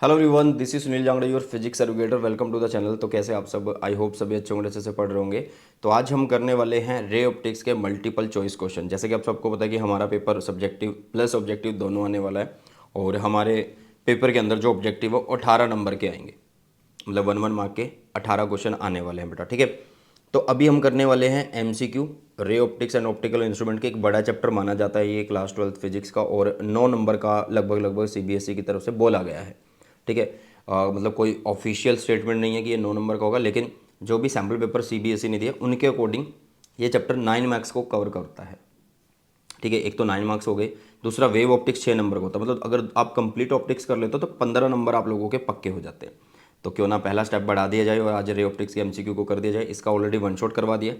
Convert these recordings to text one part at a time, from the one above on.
Hello everyone, this is Sunil Jangra, your physics educator. Welcome to the channel. तो कैसे आप सब? आई होप सभी अच्छे होंगे, अच्छे से पढ़ रहे होंगे। तो आज हम करने वाले हैं रे ऑप्टिक्स के मल्टीपल चॉइस क्वेश्चन। जैसे कि आप सबको पता है कि हमारा पेपर सब्जेक्टिव प्लस ऑब्जेक्टिव दोनों आने वाला है, और हमारे पेपर के अंदर जो ऑब्जेक्टिव है 18 नंबर के आएंगे, मतलब 1 1 मार्क के 18 क्वेश्चन आने वाले हैं बेटा, ठीक है। तो अभी हम करने वाले हैं MCQ. Ray optics and optical instrument के एक बड़ा चैप्टर माना जाता है ये क्लास 12th फिजिक्स का, और 9 नंबर का लगभग लगभग सीबीएसई की तरफ से बोला गया है, ठीक है। मतलब कोई ऑफिशियल स्टेटमेंट नहीं है कि ये 9 नंबर का होगा, लेकिन जो भी सैम्पल पेपर सीबीएसई ने दिया उनके अकॉर्डिंग ये चैप्टर 9 मार्क्स को कवर करता है, ठीक है। एक तो 9 मार्क्स हो गए, दूसरा वेव ऑप्टिक्स 6 नंबर का होता है। मतलब अगर आप कंप्लीट ऑप्टिक्स कर लेते हो तो 15 नंबर आप लोगों के पक्के हो जाते हैं। तो क्यों ना पहला स्टेप बढ़ा दिया जाए और आज रे ऑप्टिक्स के एमसीक्यू को कर दिया जाए। इसका ऑलरेडी वन शॉट करवा दिया,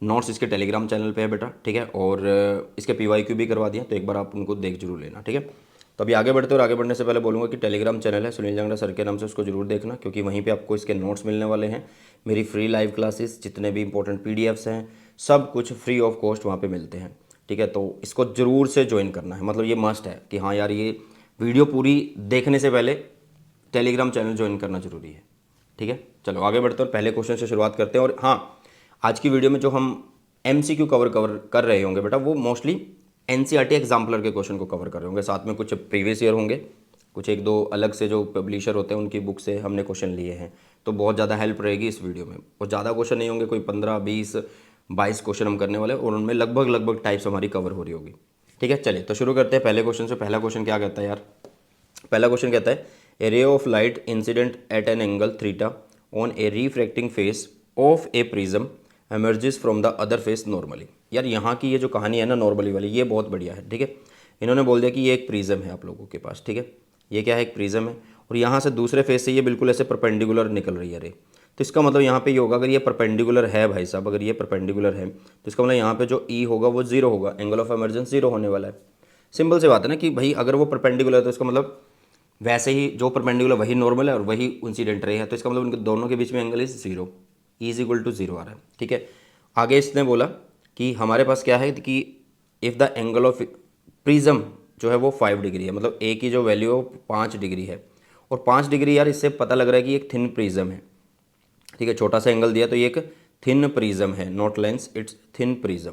नोट्स इसके टेलीग्राम चैनल पे है बेटा, ठीक है। और इसके पीवाईक्यू भी करवा दिया, तो एक बार आप उनको देख जरूर लेना, ठीक है। तो अभी आगे बढ़ते और आगे बढ़ने से पहले बोलूँगा कि टेलीग्राम चैनल है सुनील जांगड़ा सर के नाम से, उसको जरूर देखना, क्योंकि वहीं पे आपको इसके नोट्स मिलने वाले हैं। मेरी फ्री लाइव क्लासेस, जितने भी इंपॉर्टेंट पीडीएफ्स हैं, सब कुछ फ्री ऑफ कॉस्ट वहाँ पे मिलते हैं, ठीक है। तो इसको ज़रूर से ज्वाइन करना है, मतलब ये मस्ट है कि हाँ यार, ये वीडियो पूरी देखने से पहले टेलीग्राम चैनल ज्वाइन करना जरूरी है, ठीक है। चलो आगे बढ़ते हैं और पहले क्वेश्चन से शुरुआत करते हैं। और हाँ, आज की वीडियो में जो हम एमसीक्यू कवर कर रहे होंगे बेटा, वो मोस्टली एनसीईआरटी एग्जाम्पलर के क्वेश्चन को कवर कर रहे होंगे। साथ में कुछ प्रीवियस ईयर होंगे, कुछ एक दो अलग से जो पब्लिशर होते हैं उनकी बुक से हमने क्वेश्चन लिए हैं। तो बहुत ज़्यादा हेल्प रहेगी इस वीडियो में। और ज़्यादा क्वेश्चन नहीं होंगे, कोई 15 20 22 क्वेश्चन हम करने वाले हैं, और उनमें लगभग लगभग टाइप्स हमारी कवर हो रही होगी, ठीक है। चलिए तो शुरू करते हैं पहले क्वेश्चन से। पहला क्वेश्चन क्या कहता है यार? पहला क्वेश्चन कहता है a ray of light incident at an angle theta on a refracting face of a prism emerges from the other face normally. यार यहाँ की ये जो कहानी है ना नॉर्मली वाली, ये बहुत बढ़िया है, ठीक है। इन्होंने बोल दिया कि ये एक प्रिज्म है आप लोगों के पास, ठीक है। ये क्या है? एक प्रिज्म है, और यहाँ से दूसरे फेस से ये बिल्कुल ऐसे परपेंडिकुलर निकल रही है रे। तो इसका मतलब यहाँ पे ये होगा, अगर ये परपेंडिकुलर है भाई साहब, अगर ये परपेंडिकुलर है तो इसका मतलब यहाँ पे जो ई होगा वो जीरो होगा, एंगल ऑफ एमर्जेंस जीरो होने वाला है। सिंपल सी बात है ना कि भाई अगर वो परपेंडिकुलर है तो इसका मतलब वैसे ही जो परपेंडिकुलर वही नॉर्मल है और वही इंसिडेंट रे है, तो इसका मतलब उनके दोनों के बीच में angle is zero, is equal to zero आ रहा है, ठीक है। आगे इसने बोला कि हमारे पास क्या है कि if the angle of prism जो है वो 5 डिग्री है, मतलब ए की जो वैल्यू है वो 5 डिग्री है। और 5 डिग्री यार, इससे पता लग रहा है कि एक थिन प्रिज्म है, ठीक है। छोटा सा एंगल दिया तो ये एक थिन प्रिज्म है, not lens, it's thin prism,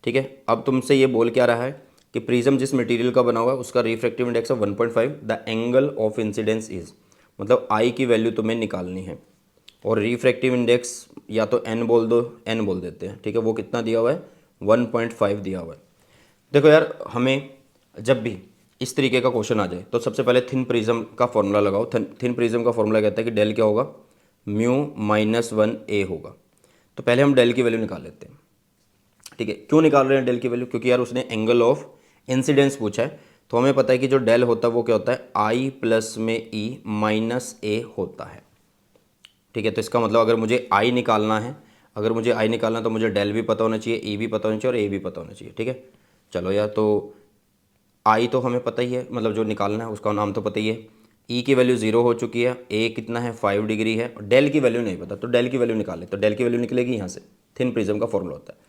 ठीक है। अब तुमसे ये बोल क्या रहा है कि प्रिज्म जिस मटेरियल का बना हुआ है उसका रिफ्रैक्टिव इंडेक्स है 1.5, the angle of incidence is, मतलब आई की वैल्यू तुम्हें निकालनी है। और रिफ्रैक्टिव इंडेक्स या तो एन बोल दो, एन बोल देते हैं, ठीक है। वो कितना दिया हुआ है? 1.5 दिया हुआ है। देखो यार, हमें जब भी इस तरीके का क्वेश्चन आ जाए तो सबसे पहले थिन प्रिज्म का फॉर्मूला लगाओ। थिन प्रिज्म का फॉर्मूला कहता है कि डेल क्या होगा? म्यू -1 ए होगा। तो पहले हम डेल की वैल्यू निकाल लेते हैं, ठीक है। क्यों निकाल रहे हैं डेल की वैल्यू? क्योंकि यार उसने एंगल ऑफ इंसिडेंस पूछा है, तो हमें पता है कि जो डेल होता है वो क्या होता है? आई प्लस में ई माइनस ए होता है, ठीक है। तो इसका मतलब अगर मुझे आई निकालना है, अगर मुझे आई निकालना है तो मुझे डेल भी पता होना चाहिए, ई भी पता होना चाहिए, और ए भी पता होना चाहिए, ठीक है। चलो यार, तो आई तो हमें पता ही है, मतलब जो निकालना है उसका नाम तो पता ही है। ई की वैल्यू जीरो हो चुकी है, ए कितना है? 5 डिग्री है, और डेल की वैल्यू नहीं पता, तो डेल की वैल्यू निकाले तो डेल की वैल्यू निकलेगी यहाँ से। थिन प्रिज्म का फॉर्मूला होता है,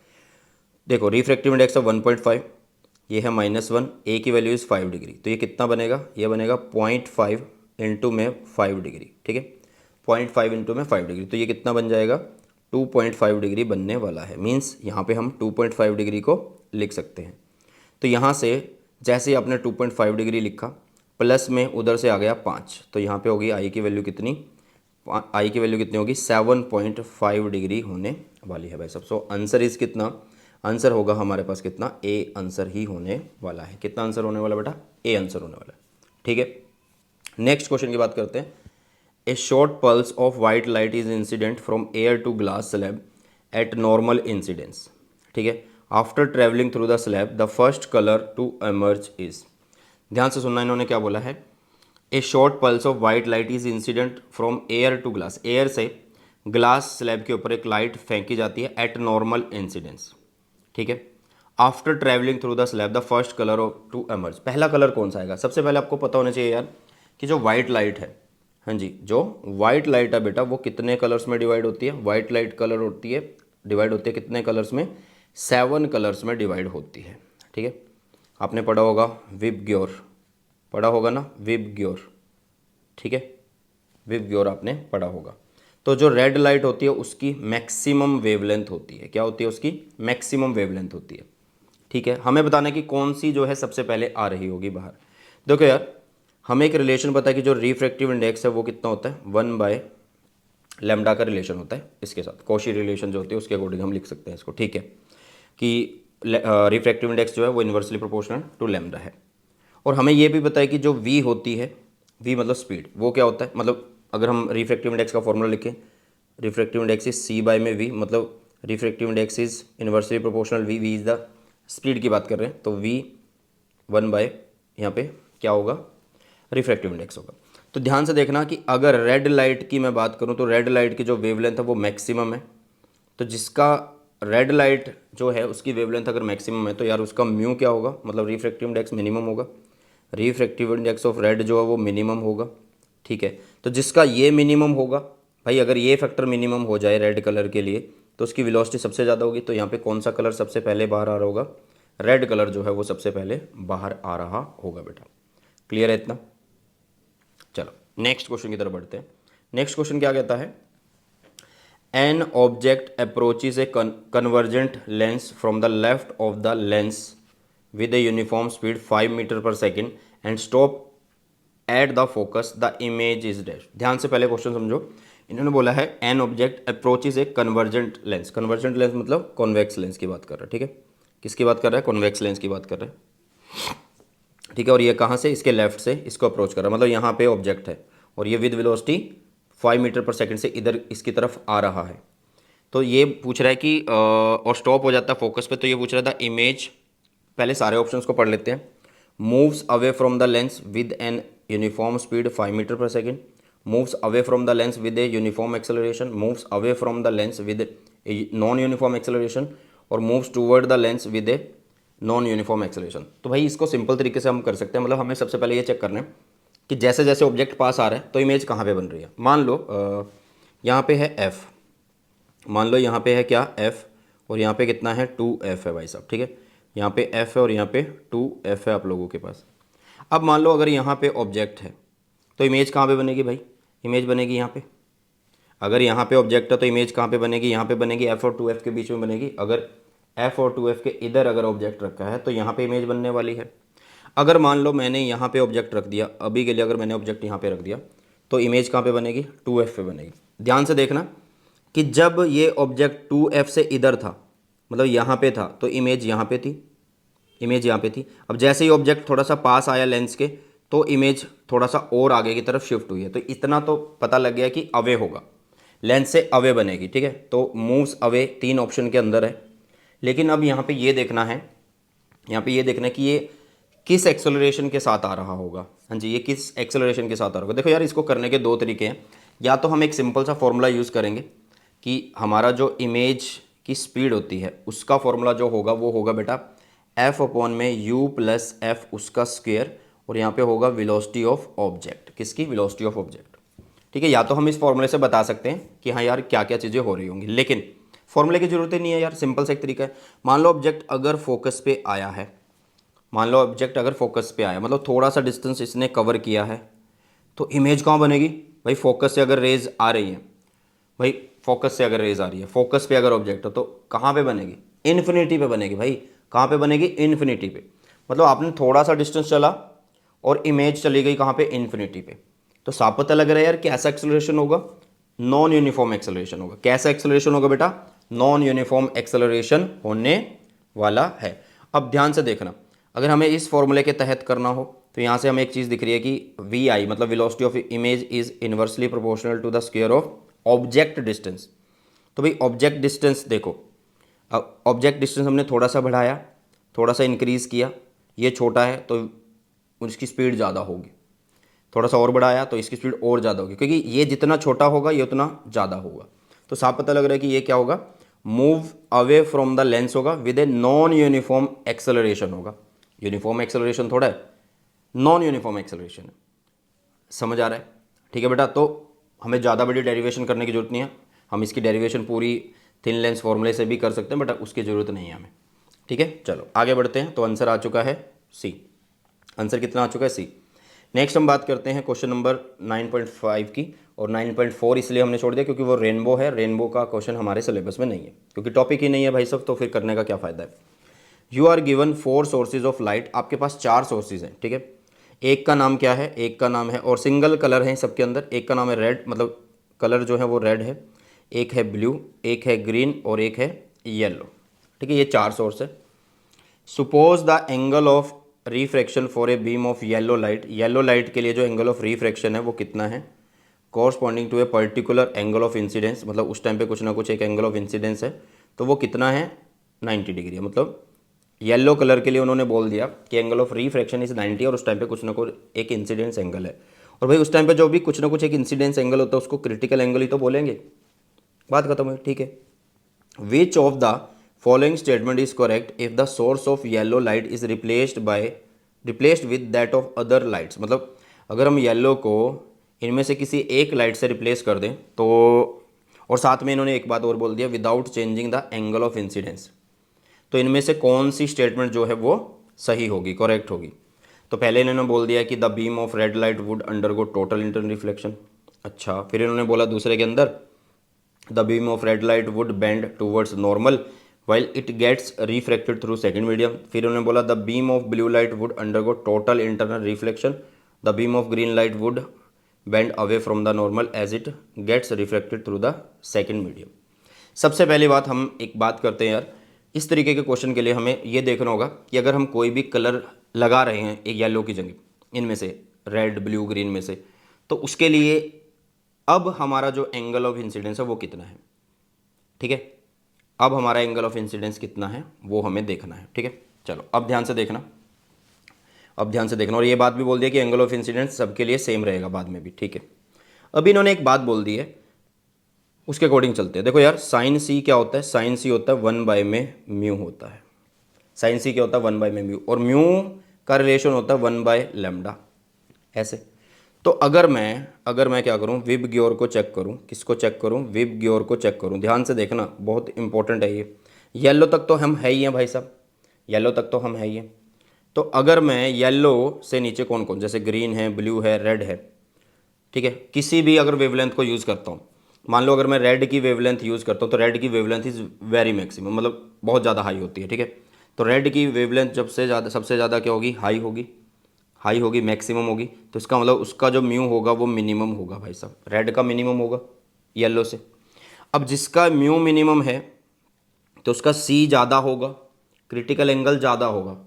देखो रिफ्रैक्टिव इंडेक्स है 1.5, ये है -1, ए की वैल्यू इज़ 5 डिग्री, तो ये कितना बनेगा? ये बनेगा 0.5 इंटू में 5 डिग्री, ठीक है। 0.5 इंटू में 5 डिग्री, तो ये कितना बन जाएगा? 2.5 डिग्री बनने वाला है। मीन्स यहाँ पे हम 2.5 डिग्री को लिख सकते हैं। तो यहाँ से जैसे ही आपने 2.5 डिग्री लिखा, प्लस में उधर से आ गया 5, तो यहाँ पे होगी आई की वैल्यू कितनी? आई की वैल्यू कितनी होगी? 7.5 डिग्री होने वाली है भाई साहब। सो आंसर इज कितना? आंसर होगा हमारे पास कितना? ए आंसर ही होने वाला है। कितना आंसर होने वाला बेटा? ए आंसर होने वाला है, ठीक है। नेक्स्ट क्वेश्चन की बात करते हैं। A short pulse of white light is incident from air to glass slab at normal incidence, ठीक है। After travelling through the slab the first colour to emerge is. ध्यान से सुनना, इन्होंने क्या बोला है? A short pulse of white light is incident from air to glass, air से ग्लास स्लैब के ऊपर एक लाइट फेंकी जाती है एट नॉर्मल इंसिडेंस, ठीक है। After travelling through the slab the first colour of to emerge, पहला कलर कौन सा आएगा? सबसे पहले आपको पता होना चाहिए यार कि जो वाइट लाइट है, हाँ जी, जो वाइट लाइट है बेटा, वो कितने कलर्स में डिवाइड होती है? वाइट लाइट कलर होती है, डिवाइड होती है कितने कलर्स में? 7 कलर्स में डिवाइड होती है, ठीक है। आपने पढ़ा होगा विबग्योर, पढ़ा होगा ना विबग्योर, ठीक है, विवग्योर आपने पढ़ा होगा। तो जो रेड लाइट होती है उसकी मैक्सिमम वेवलेंथ होती है, क्या होती है उसकी मैक्सिमम वेवलेंथ होती है। ठीक है, हमें बताना है कि कौन सी जो है सबसे पहले आ रही होगी बाहर। देखो यार, हमें एक रिलेशन पता है कि जो रिफ्रैक्टिव इंडेक्स है वो कितना होता है, 1/λ का रिलेशन होता है इसके साथ, कॉशी रिलेशन जो होती है उसके अकॉर्डिंग हम लिख सकते हैं इसको। ठीक है, कि रिफ्रैक्टिव इंडेक्स जो है वो इन्वर्सली प्रोपोर्शनल टू लैम्डा है। और हमें ये भी पता है कि जो v होती है, v मतलब स्पीड, वो क्या होता है, मतलब अगर हम रिफ्रैक्टिव इंडेक्स का फॉर्मूला लिखें, refractive index is c by में v, मतलब refractive index is inversely proportional v, v is the speed की बात कर रहे हैं, तो v 1/, यहाँ पे क्या होगा, रिफ्रैक्टिव इंडेक्स होगा। तो ध्यान से देखना कि अगर रेड लाइट की मैं बात करूँ तो रेड लाइट की जो वेवलेंथ है वो मैक्सिमम है। तो जिसका रेड लाइट जो है उसकी वेवलेंथ अगर मैक्सिमम है तो यार उसका म्यू क्या होगा, मतलब रिफ्रैक्टिव इंडेक्स मिनिमम होगा। रिफ्रैक्टिव इंडेक्स ऑफ रेड जो है वो मिनिमम होगा। ठीक है, तो जिसका ये मिनिमम होगा भाई, अगर ये फैक्टर मिनिमम हो जाए रेड कलर के लिए तो उसकी वेलोसिटी सबसे ज़्यादा होगी। तो यहाँ पे कौन सा कलर सबसे पहले बाहर आ रहा होगा, रेड कलर जो है वो सबसे पहले बाहर आ रहा होगा बेटा। क्लियर है इतना? चलो नेक्स्ट क्वेश्चन की तरफ बढ़ते हैं। नेक्स्ट क्वेश्चन क्या कहता है, an object approaches a convergent lens from the left of the lens with a uniform speed 5 metre per second and stop at the focus the image is dash. ध्यान से पहले क्वेश्चन समझो। इन्होंने बोला है an object approaches a convergent lens. Convergent lens मतलब convex lens की बात कर रहा है। ठीक है, किसकी बात कर रहा है, कॉन्वेक्स लेंस की बात कर रहा है। ठीक है, और ये कहाँ से, इसके लेफ्ट से इसको अप्रोच कर रहा है, मतलब यहाँ पे ऑब्जेक्ट है और ये with velocity 5 metre per second से इधर इसकी तरफ आ रहा है। तो ये पूछ रहा है कि और स्टॉप हो जाता है फोकस पे, तो ये पूछ रहा था इमेज, पहले सारे ऑप्शंस को पढ़ लेते हैं। Moves away from the lens with an uniform speed 5 metre per second, moves away from the lens with a uniform acceleration, moves away from the lens with a non uniform acceleration, और moves toward the lens with a non uniform acceleration. तो भाई इसको simple तरीके से हम कर सकते हैं, मतलब हमें सबसे पहले ये चेक करना है कि जैसे जैसे ऑब्जेक्ट पास आ रहा है तो इमेज कहाँ पे बन रही है। मान लो यहाँ पे है f, मान लो यहाँ पे है क्या f, और यहाँ पे कितना है 2f है भाई साहब। ठीक है, यहाँ पे f है और यहाँ पे 2f है आप लोगों के पास। अब मान लो अगर यहाँ पे ऑब्जेक्ट है तो इमेज कहाँ पे बनेगी भाई, इमेज बनेगी यहाँ पे। अगर यहाँ पे ऑब्जेक्ट है तो इमेज कहाँ पे बनेगी, यहाँ पे बनेगी, f और 2f के बीच में बनेगी। अगर f और 2f के इधर अगर ऑब्जेक्ट रखा है तो यहाँ पे इमेज बनने वाली है। अगर मान लो मैंने यहाँ पे ऑब्जेक्ट रख दिया, अभी के लिए अगर मैंने ऑब्जेक्ट यहाँ पे रख दिया तो इमेज कहाँ पे बनेगी, 2f पे बनेगी। ध्यान से देखना कि जब ये ऑब्जेक्ट 2f से इधर था, मतलब यहाँ पे था, तो इमेज यहाँ पे थी, इमेज यहाँ पे थी। अब जैसे ही ऑब्जेक्ट थोड़ा सा पास आया लेंस के तो इमेज थोड़ा सा और आगे की तरफ शिफ्ट हुई है। तो इतना तो पता लग गया कि अवे होगा, लेंस से अवे बनेगी। ठीक है, तो मूव्स अवे 3 ऑप्शन के अंदर है। लेकिन अब यहाँ पे ये देखना है, यहाँ पे ये देखना है कि ये किस एक्सेलरेशन के साथ आ रहा होगा। हाँ जी, ये किस एक्सेलरेशन के साथ आ रहा होगा। देखो यार, इसको करने के 2 तरीके हैं। या तो हम एक सिंपल सा फॉर्मूला यूज़ करेंगे कि हमारा जो इमेज की स्पीड होती है उसका फॉर्मूला जो होगा वो होगा बेटा f अपॉन में u प्लस एफ उसका स्क्वायर, और यहाँ पे होगा वेलोसिटी ऑफ ऑब्जेक्ट, किसकी, वेलोसिटी ऑफ ऑब्जेक्ट। ठीक है, या तो हम इस फॉर्मूले से बता सकते हैं कि हाँ यार क्या क्या चीज़ें हो रही होंगी, लेकिन फॉर्मूले की जरूरत ही नहीं है यार, सिंपल सा एक तरीका है। मान लो ऑब्जेक्ट अगर फोकस पे आया है, मान लो ऑब्जेक्ट अगर फोकस पे आया, मतलब थोड़ा सा डिस्टेंस इसने कवर किया है, तो इमेज कहाँ बनेगी भाई, फोकस से अगर रेज आ रही है, भाई फोकस से अगर रेज आ रही है, फोकस पे अगर ऑब्जेक्ट हो तो कहाँ पे बनेगी, इन्फिनिटी पे बनेगी भाई। कहाँ पे बनेगी, इन्फिनिटी पे। मतलब आपने थोड़ा सा डिस्टेंस चला और इमेज चली गई कहाँ पे, इन्फिनिटी पे। तो साफ पता लग रहा है यार कैसा एक्सेलरेशन होगा, नॉन यूनिफॉर्म एक्सेलरेशन होगा। कैसा एक्सेलरेशन होगा बेटा, नॉन यूनिफॉर्म एक्सेलरेशन होने वाला है। अब ध्यान से देखना, अगर हमें इस फॉर्मूले के तहत करना हो तो यहाँ से हमें एक चीज़ दिख रही है कि वी आई मतलब velocity of image is inversely proportional to the square of object distance. तो भाई ऑब्जेक्ट डिस्टेंस देखो, अब ऑब्जेक्ट डिस्टेंस हमने थोड़ा सा बढ़ाया, थोड़ा सा इंक्रीज़ किया, ये छोटा है तो उसकी स्पीड ज़्यादा होगी, थोड़ा सा और बढ़ाया तो इसकी स्पीड और ज़्यादा होगी, क्योंकि ये जितना छोटा होगा ये उतना ज़्यादा होगा। तो साफ पता लग रहा है कि ये क्या होगा, move away from the lens होगा with a non uniform acceleration होगा। यूनिफॉर्म एक्सेलरेशन थोड़ा है, नॉन यूनिफॉर्म एक्सेलरेशन है। समझ आ रहा है? ठीक है बेटा, तो हमें ज़्यादा बड़ी डेरिवेशन करने की जरूरत नहीं है, हम इसकी डेरिवेशन पूरी थिन लेंस फॉर्मूले से भी कर सकते हैं, बट उसकी ज़रूरत नहीं है हमें। ठीक है, चलो आगे बढ़ते हैं। तो आंसर आ चुका है सी। आंसर कितना आ चुका है, सी। नेक्स्ट हम बात करते हैं क्वेश्चन नंबर 9.5 की, और 9.4 इसलिए हमने छोड़ दिया क्योंकि वो रेनबो है, रेनबो का क्वेश्चन हमारे सिलेबस में नहीं है क्योंकि टॉपिक ही नहीं है भाई साहब, तो फिर करने का क्या फ़ायदा है। You are given 4 sources of light, आपके पास 4 सोर्सेज हैं, ठीक है। एक का नाम क्या है, एक का नाम है, और सिंगल कलर है सबके अंदर, एक का नाम है रेड, मतलब कलर जो है वो रेड है, एक है ब्लू, एक है ग्रीन और एक है येलो, ठीक है। ये 4 सोर्स है। Suppose the angle of refraction for a beam of yellow light, yellow light के लिए जो एंगल ऑफ रिफ्रैक्शन है वो कितना है, corresponding to a particular angle of incidence, मतलब उस टाइम पे कुछ ना कुछ एक एंगल ऑफ इंसिडेंस है, तो वो कितना है 90 डिग्री है। मतलब येलो कलर के लिए उन्होंने बोल दिया कि एंगल ऑफ रिफ्रैक्शन इज 90 और उस टाइम पे कुछ ना कुछ एक इंसिडेंस एंगल है। और भाई उस टाइम पे जो भी कुछ ना कुछ एक इंसिडेंस एंगल होता है उसको क्रिटिकल एंगल ही तो बोलेंगे, बात खत्म है, ठीक है। विच of the following statement is correct if the source of yellow light is replaced with that of other lights, मतलब अगर हम येलो को इनमें से किसी एक लाइट से रिप्लेस कर दें तो, और साथ में इन्होंने एक बात और बोल दिया, without changing the angle of incidence, तो इनमें से कौन सी स्टेटमेंट जो है वो सही होगी, करेक्ट होगी। तो पहले इन्होंने बोल दिया कि the beam of red light would undergo total internal reflection, अच्छा। फिर इन्होंने बोला दूसरे के अंदर the beam of red light would bend towards normal while it gets refracted through second medium. फिर उन्होंने बोला the beam of blue light would undergo total internal reflection, the beam of green light would bend away from the normal as it gets reflected through the second medium. सबसे पहली बात हम एक बात करते हैं यार, इस तरीके के क्वेश्चन के लिए हमें ये देखना होगा कि अगर हम कोई भी कलर लगा रहे हैं एक येलो की जगह, इनमें से रेड ब्लू ग्रीन में से, तो उसके लिए अब हमारा जो एंगल ऑफ इंसिडेंस है वो कितना है, ठीक है। अब हमारा एंगल ऑफ इंसिडेंस कितना है वो हमें देखना है, ठीक है। चलो अब ध्यान से देखना, अब ध्यान से देखना, और ये बात भी बोल दिया कि एंगल ऑफ इंसिडेंस सबके लिए सेम रहेगा बाद में भी, ठीक है। अभी इन्होंने एक बात बोल दी है, उसके अकॉर्डिंग चलते हैं। देखो यार साइन सी क्या होता है, साइन सी होता है 1 में म्यू होता है, साइन सी क्या होता है 1 में म्यू, और म्यू का रिलेशन होता है 1/λ, ऐसे। तो अगर मैं क्या करूं, विब ग्योर को चेक करूं, किसको चेक करूं, विब ग्योर को चेक करूं, ध्यान से देखना बहुत इंपॉर्टेंट है ये। येलो तक तो हम है ही हैं भाई साहब, येलो तक तो हम है ही हैं। तो अगर मैं येलो से नीचे कौन कौन, जैसे ग्रीन है, ब्लू है, रेड है, ठीक है, किसी भी अगर वेवलेंथ को यूज़ करता हूँ, मान लो अगर मैं रेड की वेवलेंथ यूज़ करता हूँ तो रेड की वेवलेंथ इज़ वेरी मैक्सिमम, मतलब बहुत ज़्यादा हाई होती है, ठीक है। तो रेड की वेवलेंथ जब से ज़्यादा, सबसे ज़्यादा क्या होगी, हाई होगी, हाई होगी, मैक्सिमम होगी, तो इसका मतलब उसका जो म्यू होगा वो मिनिमम होगा भाई साहब, रेड का मिनिमम होगा येलो से। अब जिसका म्यू मिनिमम है तो उसका सी ज़्यादा होगा, क्रिटिकल एंगल ज़्यादा होगा,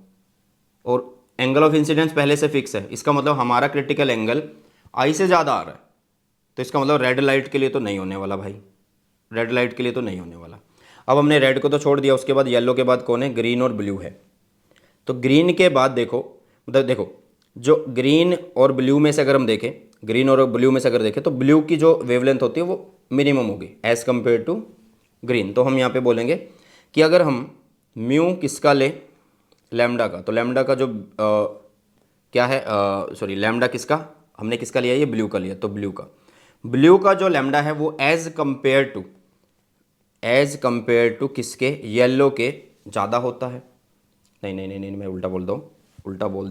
और एंगल ऑफ इंसिडेंस पहले से फिक्स है, इसका मतलब हमारा क्रिटिकल एंगल आई से ज़्यादा आ रहा है, तो इसका मतलब रेड लाइट के लिए तो नहीं होने वाला भाई, रेड लाइट के लिए तो नहीं होने वाला। अब हमने रेड को तो छोड़ दिया, उसके बाद येलो के बाद कौन है, ग्रीन और ब्लू है। तो ग्रीन के बाद देखो, मतलब देखो जो ग्रीन और ब्लू में से अगर हम देखें, ग्रीन और ब्लू में से अगर देखें तो ब्लू की जो वेवलेंथ होती है वो मिनिमम होगी एज़ कम्पेयर टू ग्रीन। तो हम यहाँ पे बोलेंगे कि अगर हम म्यू किसका ले, लैम्डा का, तो लैम्डा का जो क्या है, सॉरी लैम्डा किसका, हमने किसका लिया, ये ब्लू का लिया, तो ब्लू का जो लैम्डा है वो एज कंपेयर टू किसके, येलो के ज़्यादा होता है। नहीं, मैं उल्टा बोल दूँ, उल्टा बोल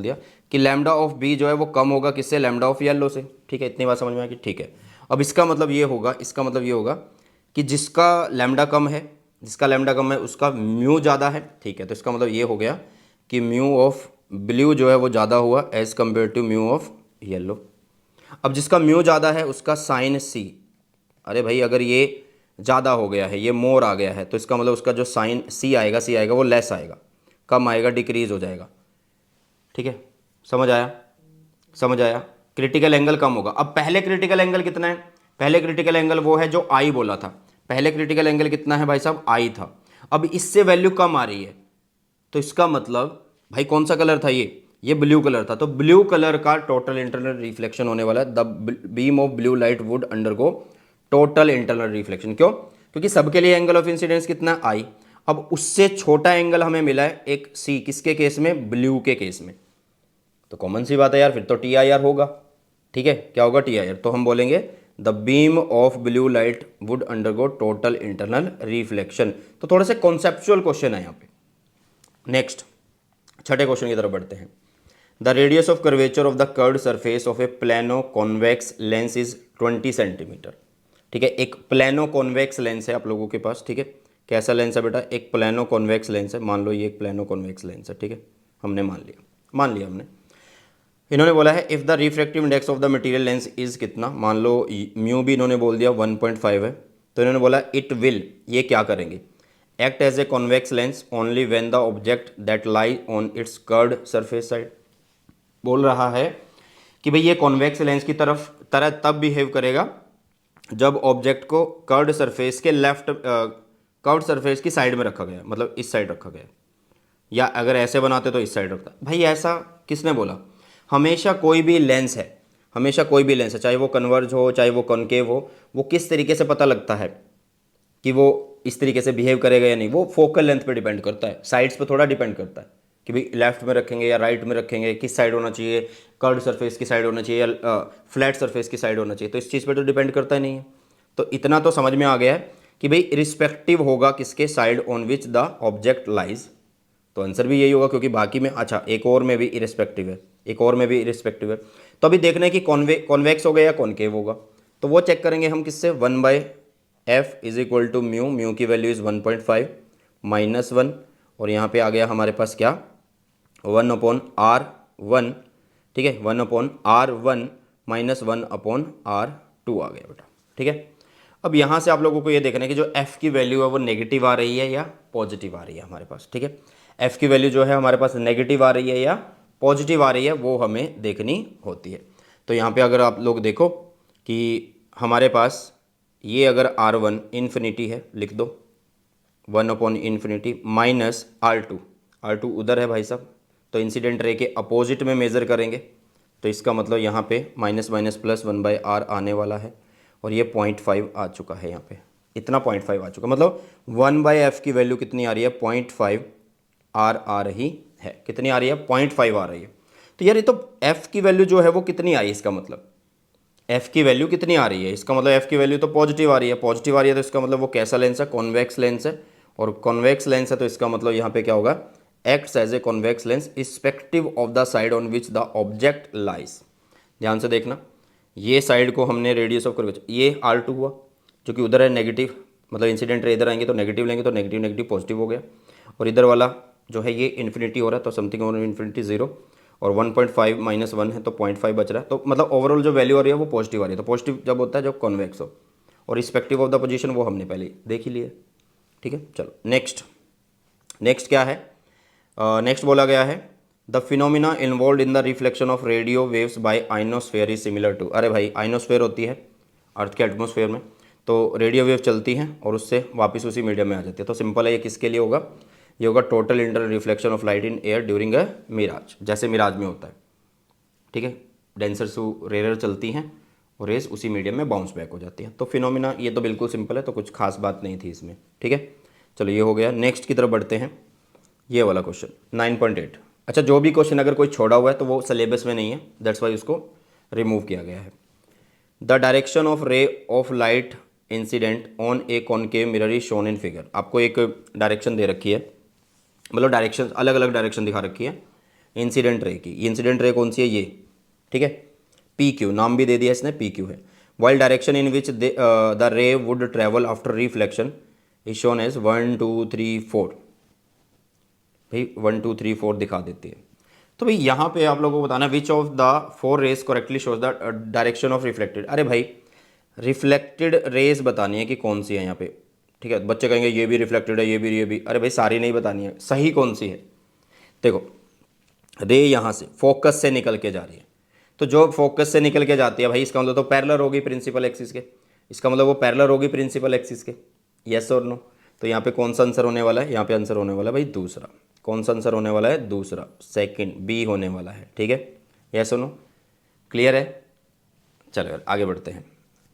दिया कि लैम्डा ऑफ बी जो है वो कम होगा किससे, लैम्डा ऑफ येलो से, ठीक है। इतनी बात समझ में आएगी, ठीक है। अब इसका मतलब ये होगा कि जिसका लैम्डा कम है उसका म्यू ज़्यादा है, ठीक है। तो इसका मतलब ये हो गया कि म्यू ऑफ ब्लू जो है वो ज़्यादा हुआ as compare to mu of yellow. अब जिसका म्यू ज़्यादा है उसका साइन सी, अरे भाई अगर ये ज़्यादा हो गया है, ये मोर आ गया है, तो इसका मतलब उसका जो साइन सी आएगा वो लेस आएगा, कम आएगा, डिक्रीज हो जाएगा, ठीक है। समझ आया, क्रिटिकल एंगल कम होगा। अब पहले क्रिटिकल एंगल कितना है, पहले क्रिटिकल एंगल वो है जो आई बोला था, पहले क्रिटिकल एंगल कितना है भाई साहब, आई था। अब इससे वैल्यू कम आ रही है, तो इसका मतलब भाई कौन सा कलर था, ये ब्लू कलर था, तो ब्लू कलर का टोटल इंटरनल रिफ्लेक्शन होने वाला है। The beam of blue light would undergo total internal reflection, क्यों, क्योंकि सबके लिए एंगल ऑफ इंसिडेंस कितना, आई। अब उससे छोटा एंगल हमें मिला है एक सी, किसके केस में, ब्लू के केस में, तो कॉमन सी बात है यार, फिर तो टी आई आर होगा, ठीक है। क्या होगा, टी आई आर। तो हम बोलेंगे the beam of blue light would undergo total internal reflection. तो थोड़े से कॉन्सेप्चुअल क्वेश्चन है यहाँ पे। नेक्स्ट छठे क्वेश्चन की तरफ बढ़ते हैं। The radius of curvature of the curved surface of A plano convex lens is 20 centimetre. ठीक है, एक प्लेनो कॉन्वेक्स लेंस है आप लोगों के पास। ठीक है, कैसा लेंस है बेटा? एक प्लेनो कॉन्वेक्स लेंस है। मान लो ये एक प्लेनो कॉन्वेक्स लेंस है। ठीक है, हमने मान लिया हमने। इन्होंने बोला है if the refractive index of the material lens is कितना, मान लो म्यू भी इन्होंने बोल दिया 1.5 है, तो इन्होंने बोला इट विल, ये क्या करेंगे, act as a convex lens only when the object that lie on its curved surface side. बोल रहा है कि भाई ये कॉन्वेक्स लेंस की तरह तब बिहेव करेगा जब ऑब्जेक्ट को कर्व्ड सरफेस के कर्व्ड सरफेस की साइड में रखा गया, मतलब इस साइड रखा गया, या अगर ऐसे बनाते तो इस साइड रखता। भाई ऐसा किसने बोला? हमेशा कोई भी लेंस है, चाहे वो कन्वर्ज हो चाहे वो कॉन्केव हो, वो किस तरीके से पता लगता है कि वो इस तरीके से बिहेव करेगा या नहीं? वो फोकल लेंथ पे डिपेंड करता है, साइड्स पे थोड़ा डिपेंड करता है कि भाई लेफ्ट में रखेंगे या राइट में रखेंगे, किस साइड होना चाहिए, कर्व्ड सरफेस की साइड होना चाहिए या फ्लैट सरफेस की साइड होना चाहिए, तो इस चीज़ पे तो डिपेंड करता ही नहीं है। तो इतना तो समझ में आ गया है कि भाई रिस्पेक्टिव होगा किसके, side on which the object lies. तो आंसर भी यही होगा, क्योंकि बाकी में अच्छा एक और में भी इरिस्पेक्टिव है, तो अभी देखना है कि कॉन्वेक्स होगा या कॉन्केव होगा। तो वो चेक करेंगे हम किससे, 1/f is equal to mu की वैल्यू इज़ 1.5 -1, और यहाँ पे आ गया हमारे पास क्या, 1/r1। ठीक है, 1/r1 -1/r2 आ गया बेटा। ठीक है, अब यहाँ से आप लोगों को ये देखना है कि जो f की वैल्यू है वो नेगेटिव आ रही है या पॉजिटिव आ रही है हमारे पास। ठीक है, f की वैल्यू जो है हमारे पास नेगेटिव आ रही है या पॉजिटिव आ रही है, वो हमें देखनी होती है। तो यहाँ पे अगर आप लोग देखो कि हमारे पास ये अगर r1 इन्फिनिटी है, लिख दो 1/∞ -r2 उधर है भाई साहब, तो इंसिडेंट रे के अपोजिट में मेज़र करेंगे, तो इसका मतलब यहाँ पे माइनस माइनस प्लस 1/r आने वाला है, और ये 0.5 आ चुका है, यहाँ पे इतना 0.5 आ चुका, मतलब 1/f की वैल्यू कितनी आ रही है, 0.5 r आ रही है। कितनी आ रही है, 0.5 आ रही है। तो यार ये तो f की वैल्यू जो है वो कितनी आई, इसका मतलब f की वैल्यू कितनी आ रही है, इसका मतलब f की वैल्यू तो पॉजिटिव आ रही है। पॉजिटिव आ रही है तो इसका मतलब वो कैसा लेंस है, कॉन्वेक्स लेंस है, और कॉन्वेक्स लेंस है तो इसका मतलब यहाँ पे क्या होगा, acts as a convex lens irrespective of the side on which the object lies. ध्यान से देखना, ये साइड को हमने रेडियस ऑफ कर्वेचर, ये r2 हुआ जो कि उधर है नेगेटिव, मतलब इंसिडेंट रे इधर आएंगे तो नेगेटिव लेंगे, तो नेगेटिव नेगेटिव पॉजिटिव हो गया, और इधर वाला जो है ये इन्फिनिटी हो रहा है, तो समथिंग और इन्फिनिटी 0, और 1.5 -1 है तो 0.5 बच रहा है। तो मतलब ओवरऑल जो वैल्यू आ रही है वो पॉजिटिव आ रही है। तो पॉजिटिव जब होता है जब कॉन्वेक्स हो, और रिस्पेक्टिव ऑफ द पोजीशन वो हमने पहले देख ही लिया। ठीक है, चलो नेक्स्ट क्या है, नेक्स्ट बोला गया है the phenomena involve in the reflection of radio waves by ionosphere is similar to. अरे भाई आइनोस्फेयर होती है अर्थ के एटमोस्फेयर में, तो रेडियो वेव चलती हैं और उससे वापस उसी मीडियम में आ जाती है। तो सिंपल है, ये किसके लिए होगा, ये होगा total internal reflection of light in air during a mirage, जैसे मिराज में होता है। ठीक है, डेंसर टू रेयर चलती हैं और रेज उसी मीडियम में बाउंस बैक हो जाती हैं। तो फिनोमिना ये तो बिल्कुल सिंपल है, तो कुछ खास बात नहीं थी इसमें। ठीक है, चलो ये हो गया। नेक्स्ट की तरफ बढ़ते हैं, ये वाला क्वेश्चन 9.8। अच्छा, जो भी क्वेश्चन अगर कोई छोड़ा हुआ है तो वो सिलेबस में नहीं है, दैट्स वाई उसको रिमूव किया गया है। द डायरेक्शन ऑफ रे of light incident on A concave mirror is shown in figure. आपको एक डायरेक्शन दे रखी है, मतलब डायरेक्शन अलग अलग डायरेक्शन दिखा रखी है इंसिडेंट रे की। इंसिडेंट रे कौन सी है, ये। ठीक है, पी क्यू नाम भी दे दिया इसने, पी क्यू है। While direction in which the ray would travel after reflection is shown as 1 2 3 4। भाई 1 2 3 4 दिखा देती है। तो भाई यहाँ पे आप लोगों को बताना which of the 4 rays correctly shows the direction of reflected. अरे भाई रिफ्लेक्टेड रेज बतानी है कि कौन सी है यहाँ पे। ठीक है, बच्चे कहेंगे ये भी रिफ्लेक्टेड है, ये भी। अरे भाई सारी नहीं बतानी है, सही कौन सी है। देखो रे यहाँ से फोकस से निकल के जा रही है, तो जो फोकस से निकल के जाती है भाई इसका मतलब तो पैरेलल होगी प्रिंसिपल एक्सिस के, इसका मतलब वो पैरेलल होगी प्रिंसिपल एक्सिस के, यस और नो। तो यहाँ पे कौन सा आंसर होने वाला है, यहाँ पे आंसर होने वाला है भाई दूसरा। कौन सा आंसर होने वाला है, दूसरा, सेकंड, बी होने वाला है। ठीक है, यस और नो, क्लियर है। चलो आगे बढ़ते हैं,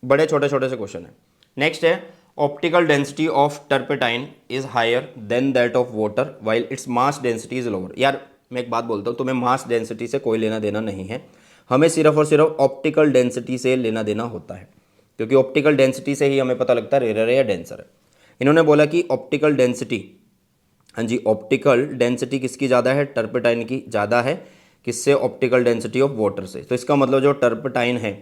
बड़े छोटे छोटे से क्वेश्चन है। नेक्स्ट है optical density of turpentine is higher than that of water while its mass density is lower. यार मैं एक बात बोलता हूँ, तुम्हें मास डेंसिटी से कोई लेना देना नहीं है, हमें सिर्फ और सिर्फ ऑप्टिकल डेंसिटी से लेना देना होता है, क्योंकि ऑप्टिकल डेंसिटी से ही हमें पता लगता है रेयर है या डेंसर है। इन्होंने बोला कि ऑप्टिकल डेंसिटी, हाँ जी, ऑप्टिकल डेंसिटी किसकी ज़्यादा है, टर्पेटाइन की ज़्यादा है, किससे? ऑप्टिकल डेंसिटी ऑफ वाटर से। तो इसका मतलब जो टर्पेंटाइन है,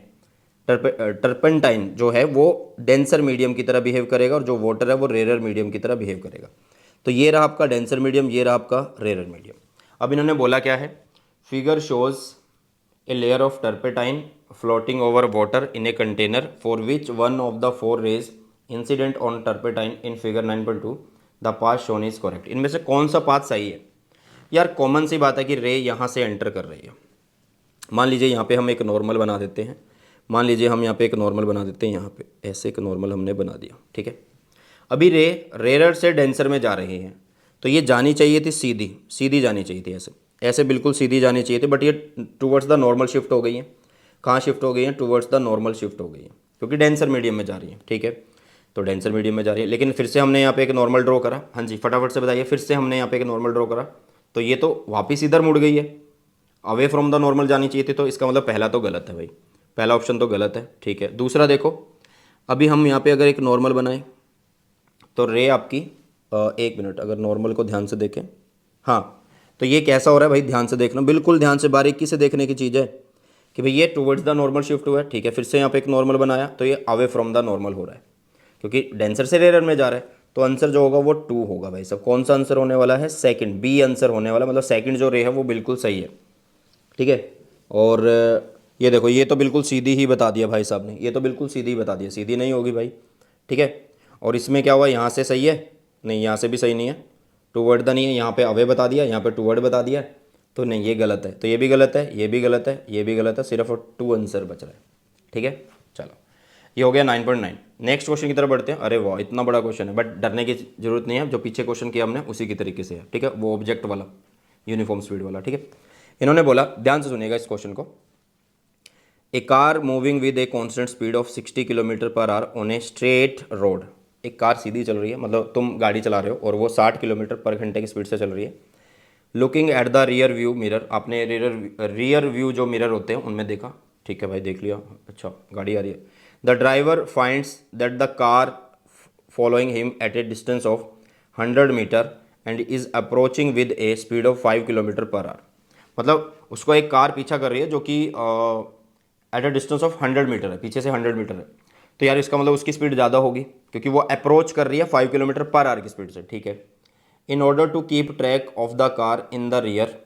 टर्पेंटाइन जो है वो डेंसर मीडियम की तरह बिहेव करेगा और जो वाटर है वो रेयर मीडियम की तरह बिहेव करेगा। तो ये रहा आपका डेंसर मीडियम, ये रहा आपका रेयर मीडियम। अब इन्होंने बोला क्या है? Figure shows a layer of turpentine floating over water in a container for which one of the four raise incident on turpentine in figure 9.2 the path shown is correct. इनमें से कौन सा path सही है? यार कॉमन सी बात है कि रे यहाँ से एंटर कर रही है। मान लीजिए यहाँ पे हम एक नॉर्मल बना देते हैं, मान लीजिए हम यहाँ पे एक नॉर्मल बना देते हैं, यहाँ पे ऐसे एक नॉर्मल हमने बना दिया, ठीक है। अभी रे रेयर से डेंसर में जा रही है, तो ये जानी चाहिए थी सीधी, सीधी जानी चाहिए थी, ऐसे ऐसे बिल्कुल सीधी जानी चाहिए थी, बट ये टूवर्ड्स द नॉर्मल शिफ्ट हो गई है। कहाँ शिफ्ट हो गई है? टूवर्ड्स द नॉर्मल शिफ्ट हो गई है, क्योंकि डेंसर मीडियम में जा रही है, ठीक है। तो डेंसर मीडियम में जा रही है, लेकिन फिर से हमने यहाँ पे एक नॉर्मल ड्रॉ करा। हाँ जी, फटाफट से बताइए, फिर से हमने यहाँ पे एक नॉर्मल ड्रॉ करा, तो ये तो वापिस इधर मुड़ गई है, अवे फ्रॉम द नॉर्मल जानी चाहिए थी। तो इसका मतलब पहला तो गलत है भाई, पहला ऑप्शन तो गलत है, ठीक है। दूसरा देखो, अभी हम यहाँ पे अगर एक नॉर्मल बनाएं तो रे आपकी एक मिनट, अगर नॉर्मल को ध्यान से देखें, हाँ, तो ये कैसा हो रहा है भाई? ध्यान से देखना, बिल्कुल ध्यान से बारीकी से देखने की चीज़ है कि भाई ये टुवर्ड्स द नॉर्मल शिफ्ट हुआ है, ठीक है। फिर से यहाँ पे एक नॉर्मल बनाया तो ये अवे फ्रॉम द नॉर्मल हो रहा है, क्योंकि डेंसर से रेयर में जा रहा है। तो आंसर जो होगा वो 2 होगा भाई सब। कौन सा आंसर होने वाला है? सेकंड, बी आंसर होने वाला, मतलब सेकंड जो रे है वो बिल्कुल सही है, ठीक है। और ये देखो, ये तो बिल्कुल सीधी ही बता दिया भाई साहब ने, ये तो बिल्कुल सीधी ही बता दिया, सीधी नहीं होगी भाई, ठीक है। और इसमें क्या हुआ? यहाँ से सही है? नहीं, यहाँ से भी सही नहीं है, टूवर्ड द नहीं है, यहाँ पे अवे बता दिया, यहाँ पे टूवर्ड बता दिया, तो नहीं, ये गलत है। तो ये भी गलत है, ये भी गलत है, ये भी गलत है, सिर्फ 2 आंसर बच रहा है, ठीक है। चलो, ये हो गया 9.9। नेक्स्ट क्वेश्चन की तरफ बढ़ते हैं। अरे वाह, इतना बड़ा क्वेश्चन है, बट डरने की जरूरत नहीं है, जो पीछे क्वेश्चन किया हमने उसी की तरीके से है, ठीक है, वो ऑब्जेक्ट वाला, यूनिफॉर्म स्पीड वाला, ठीक है। इन्होंने बोला, ध्यान से सुनिएगा इस क्वेश्चन को, a car moving with a constant speed of 60 kilometre per hour on a straight road. एक कार सीधी चल रही है, मतलब तुम गाड़ी चला रहे हो और वो 60 किलोमीटर पर घंटे की स्पीड से चल रही है। Looking at the rear view mirror, आपने रियर व्यू जो मिरर होते हैं उनमें देखा, ठीक है भाई, देख लिया, अच्छा गाड़ी आ रही है। The driver finds that the car following him at a distance of 100 metre and is approaching with a speed of 5 kilometre per hour. मतलब उसको एक कार पीछा कर रही है जो कि at a distance of 100 metre है, पीछे से 100 मीटर है। तो यार इसका मतलब उसकी स्पीड ज़्यादा होगी, क्योंकि वो अप्रोच कर रही है 5 किलोमीटर पर आवर की स्पीड से, ठीक है। In order to keep track of the car in the rear,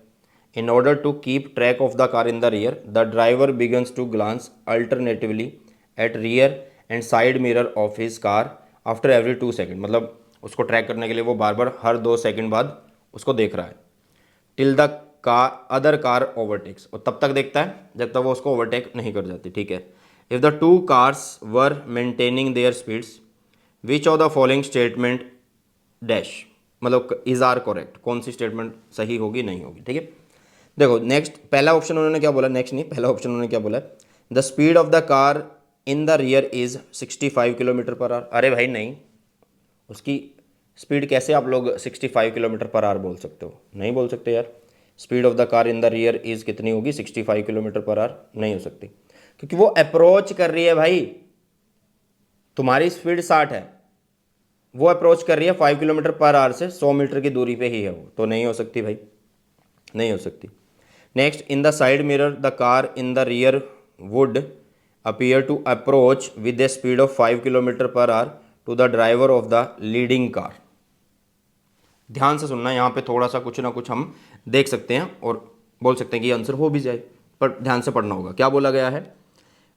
in order to keep track of the car in the rear, the driver begins to glance alternatively at rear and side mirror of his car after every 2 second. मतलब उसको track करने के लिए वो बार बार हर 2 second बाद उसको देख रहा है, till the car other car overtakes, और तब तक देखता है जब तक वो उसको ओवरटेक नहीं कर जाती, ठीक है। If the 2 cars were maintaining their speeds which of the following statement dash, मतलब इज आर करेक्ट, कौन सी स्टेटमेंट सही होगी, नहीं होगी, ठीक है। देखो नेक्स्ट, पहला ऑप्शन उन्होंने क्या बोला, नेक्स्ट नहीं, पहला ऑप्शन उन्होंने क्या बोला, the speed of the car in the rear is 65 kilometre per our. अरे भाई नहीं, उसकी स्पीड कैसे आप लोग 65 किलोमीटर पर आवर बोल सकते हो? नहीं बोल सकते यार। Speed of the car in the rear is कितनी होगी? 65 किलोमीटर पर आवर नहीं हो सकती, क्योंकि वो अप्रोच कर रही है भाई, तुम्हारी स्पीड 60 है, वो अप्रोच कर रही है 5 किलोमीटर पर आवर से 100 मीटर की दूरी पे ही है वो, तो नहीं हो सकती भाई, नहीं हो सकती। Next, in the side mirror the car in the rear would appear to approach with a speed of 5 kilometre per hour to the driver of the leading car. ध्यान से सुनना, यहाँ पे थोड़ा सा कुछ ना कुछ हम देख सकते हैं और बोल सकते हैं कि आंसर हो भी जाए, पर ध्यान से पढ़ना होगा। क्या बोला गया है?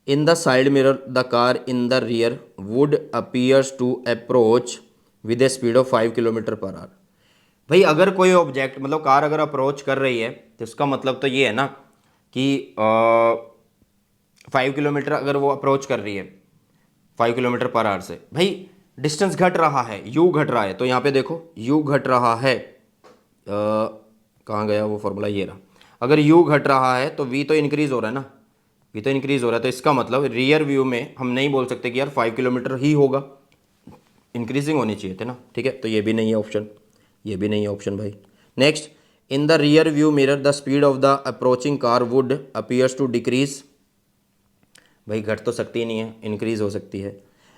In the side mirror the car in the rear would appears to approach with a speed of 5 kilometre per hour. भाई अगर कोई ऑब्जेक्ट, मतलब कार अगर अप्रोच कर रही है तो इसका मतलब तो ये है ना कि 5 किलोमीटर अगर वो अप्रोच कर रही है 5 किलोमीटर पर आवर से, भाई डिस्टेंस घट रहा है, यू घट रहा है, तो यहाँ पे देखो यू घट रहा है, कहाँ गया वो फॉर्मूला, ये रहा। अगर यू घट रहा है तो वी तो इंक्रीज हो रहा है ना, वी तो इंक्रीज हो रहा है, तो इसका मतलब रियर व्यू में हम नहीं बोल सकते कि यार 5 किलोमीटर ही होगा, इंक्रीजिंग होनी चाहिए थे ना, ठीक है। तो ये भी नहीं है ऑप्शन, ये भी नहीं है ऑप्शन भाई। Next, in the rear view mirror the speed of the approaching car would appears to decrease, भाई घट तो सकती ही नहीं है, इंक्रीज हो सकती है।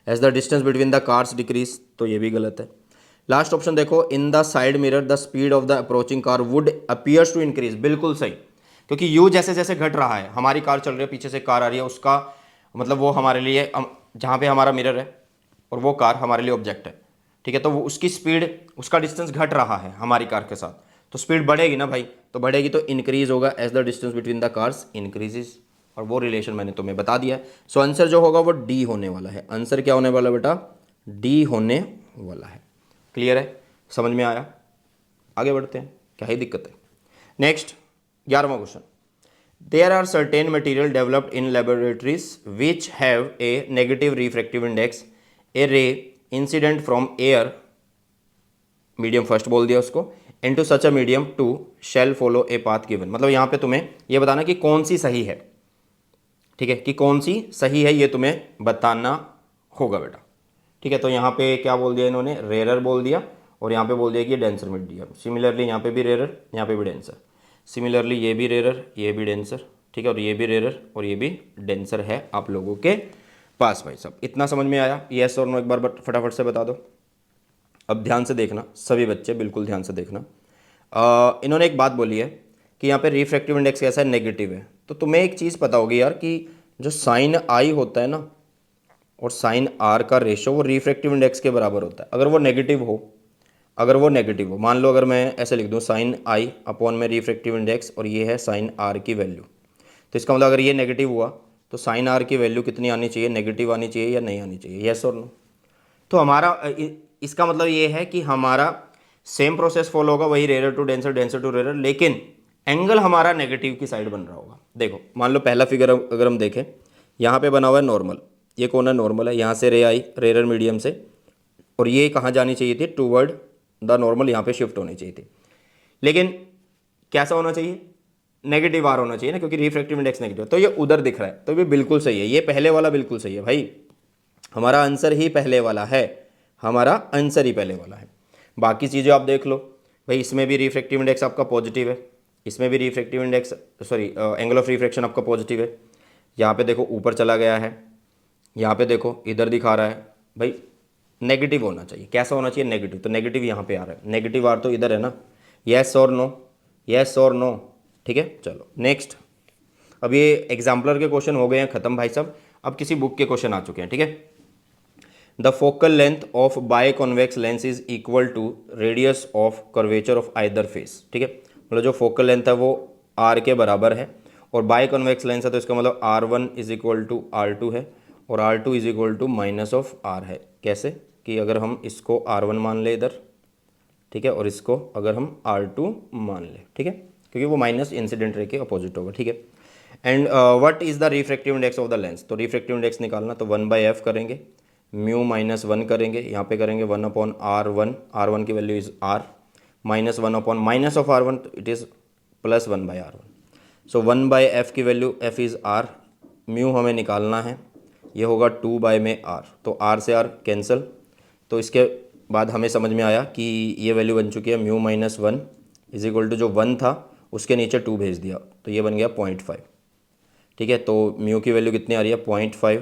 As the distance between the cars decrease, तो ये भी गलत है। लास्ट ऑप्शन देखो, in the side mirror the speed of the approaching car would appears to increase, बिल्कुल सही। क्योंकि यू जैसे जैसे घट रहा है, हमारी कार चल रही है, पीछे से कार आ रही है, उसका मतलब वो हमारे लिए जहाँ पे हमारा मिरर है और वो कार हमारे लिए ऑब्जेक्ट है, ठीक है, तो वो उसकी स्पीड, उसका डिस्टेंस घट रहा है हमारी कार के साथ, तो स्पीड बढ़ेगी ना भाई, तो बढ़ेगी तो इंक्रीज होगा as the distance between the cars increases, और वो रिलेशन मैंने तुम्हें बता दिया। सो आंसर जो होगा वो डी होने वाला है। आंसर क्या होने वाला बेटा? डी होने वाला है। क्लियर है? समझ में आया? आगे बढ़ते हैं, क्या ही दिक्कत है। नेक्स्ट 11वां question, there are certain material developed in laboratories which have a negative refractive index, a ray incident from air medium first बोल दिया उसको, into such a medium to shall follow a path given. मतलब यहाँ पे तुम्हें ये बताना कि कौन सी सही है, ठीक है, कि कौन सी सही है ये तुम्हें बताना होगा बेटा, ठीक है। तो यहाँ पे क्या बोल दिया इन्होंने? रेरर बोल दिया, और यहाँ पे बोल दिया कि डेंसर मीडियम। सिमिलरली यहाँ पे भी रेरर, यहाँ पे भी डेंसर। सिमिलरली ये भी रेरर, ये भी डेंसर, ठीक है, और ये भी रेरर और ये भी डेंसर है आप लोगों के पास भाई साहब। इतना समझ में आया? यस और नो एक बार फटाफट से बता दो। अब ध्यान से देखना सभी बच्चे, बिल्कुल ध्यान से देखना। इन्होंने एक बात बोली है कि यहाँ पे रिफ्रैक्टिव इंडेक्स कैसा है? नेगेटिव है। तो तुम्हें एक चीज़ पता होगी यार कि जो साइन आई होता है ना और साइन आर का रेशो वो रिफ्रैक्टिव इंडेक्स के बराबर होता है। अगर वो नेगेटिव हो, मान लो अगर मैं ऐसे लिख दूँ साइन आई अपॉन में रिफ्रैक्टिव इंडेक्स, और ये है साइन आर की वैल्यू, तो इसका मतलब अगर ये नेगेटिव हुआ तो साइन आर की वैल्यू कितनी आनी चाहिए? नेगेटिव आनी चाहिए या नहीं आनी चाहिए? यस और नो? तो हमारा इसका मतलब ये है कि हमारा सेम प्रोसेस फॉलो होगा, वही rarer to denser, denser to rarer, लेकिन एंगल हमारा नेगेटिव की साइड बन रहा होगा। देखो मान लो पहला फिगर अगर हम देखें, यहाँ पे बना हुआ है नॉर्मल, ये कौन है? नॉर्मल है, यहाँ से रे आई रेरर मीडियम से, और ये कहाँ जानी चाहिए थी? टूवर्ड द नॉर्मल, यहाँ पे शिफ्ट होनी चाहिए थी। लेकिन कैसा होना चाहिए? नेगेटिव आर होना चाहिए ना, क्योंकि रिफ्रैक्टिव इंडेक्स नेगेटिव, तो ये उधर दिख रहा है, तो ये बिल्कुल सही है, ये पहले वाला बिल्कुल सही है भाई। हमारा आंसर ही पहले वाला है, हमारा आंसर ही पहले वाला है। बाकी चीज़ें आप देख लो भाई, इसमें भी रिफ्रैक्टिव इंडेक्स आपका पॉजिटिव है, इसमें भी refractive index angle of refraction आपका पॉजिटिव है। यहाँ पे देखो ऊपर चला गया है, यहाँ पे देखो इधर दिखा रहा है भाई, नेगेटिव होना चाहिए। कैसा होना चाहिए? नेगेटिव। तो नेगेटिव यहाँ पे आ रहा है, नेगेटिव आर तो इधर है ना। यस और नो? यस और नो? ठीक है, चलो नेक्स्ट। अब ये एग्जाम्पलर के क्वेश्चन हो गए हैं खत्म भाई साहब, अब किसी बुक के क्वेश्चन आ चुके हैं, ठीक है। The focal length of biconvex lens is equal to radius of curvature of either face, ठीक है। मतलब जो फोकल लेंथ है वो आर के बराबर है, और बायकॉन्वेक्स लेंस है तो इसका मतलब R1 is equal to R2 है, और R2 is equal to minus of R है। कैसे? कि अगर हम इसको R1 मान ले इधर, ठीक है, और इसको अगर हम R2 मान ले, ठीक है, क्योंकि वो माइनस इंसिडेंट रे के अपोजिट होगा, ठीक है। And what is the refractive index of the lens? तो रिफ्रैक्टिव इंडेक्स निकालना तो 1/f करेंगे, म्यू माइनस 1 करेंगे, यहाँ पे करेंगे 1/R1, R1 की value is R, minus 1/ minus of R1, तो it is plus 1/R1। So 1/f की value f is R, mu हमें निकालना है, ये होगा 2 में R, तो R से R कैंसिल। तो इसके बाद हमें समझ में आया कि ये वैल्यू बन चुकी है mu minus 1 is equal to जो 1 था उसके नीचे 2 भेज दिया, तो ये बन गया 0.5, ठीक है। तो म्यू की वैल्यू कितनी आ रही है? 0.5,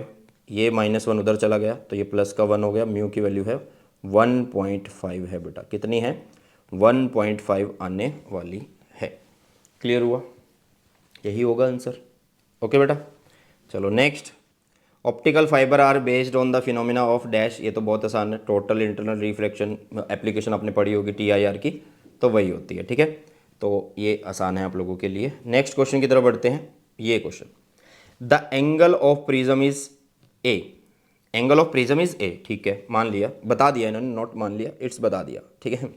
ये -1 उधर चला गया तो ये प्लस का 1 हो गया, म्यू की वैल्यू है 1.5 है बेटा। कितनी है? 1.5 आने वाली है। क्लियर हुआ? यही होगा आंसर। ओके बेटा, चलो next. Optical fibre are based on the phenomena of dash, ये तो बहुत आसान है, टोटल इंटरनल रिफ्लेक्शन एप्लीकेशन आपने पढ़ी होगी TIR की, तो वही होती है, ठीक है। तो ये आसान है आप लोगों के लिए। नेक्स्ट क्वेश्चन की तरफ बढ़ते हैं। ये question, the angle of prism is a, angle of prism is a, ठीक है, मान लिया, बता दिया इन्होंने, नॉट मान लिया, इट्स बता दिया, ठीक है।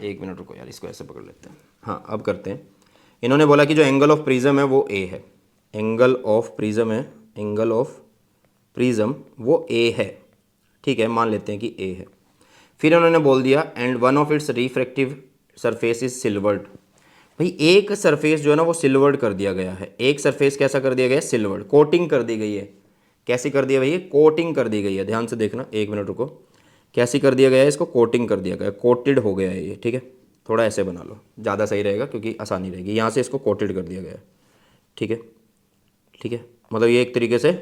एक मिनट रुको यार, इसको ऐसे पकड़ लेते हैं। हाँ अब करते हैं। इन्होंने बोला कि जो एंगल ऑफ प्रिज्म है वो ए है, एंगल ऑफ प्रिज्म है, एंगल ऑफ प्रिज्म वो ए है, ठीक है, मान लेते हैं कि ए है। फिर उन्होंने बोल दिया and one of its refractive surface is silvered. भाई एक सरफेस जो है ना वो सिल्वर्ड कर दिया गया है, एक सरफेस कैसा कर दिया गया है? सिल्वर्ड, कोटिंग कर दी गई है। कैसी कर दिया भैया? कोटिंग कर दी गई है। ध्यान से देखना, एक मिनट रुको, कैसी कर दिया गया है? इसको कोटिंग कर दिया गया है, कोटेड हो गया है ये, ठीक है। थोड़ा ऐसे बना लो, ज़्यादा सही रहेगा क्योंकि आसानी रहेगी। यहाँ से इसको कोटेड कर दिया गया है, ठीक है, ठीक है, मतलब ये एक तरीके से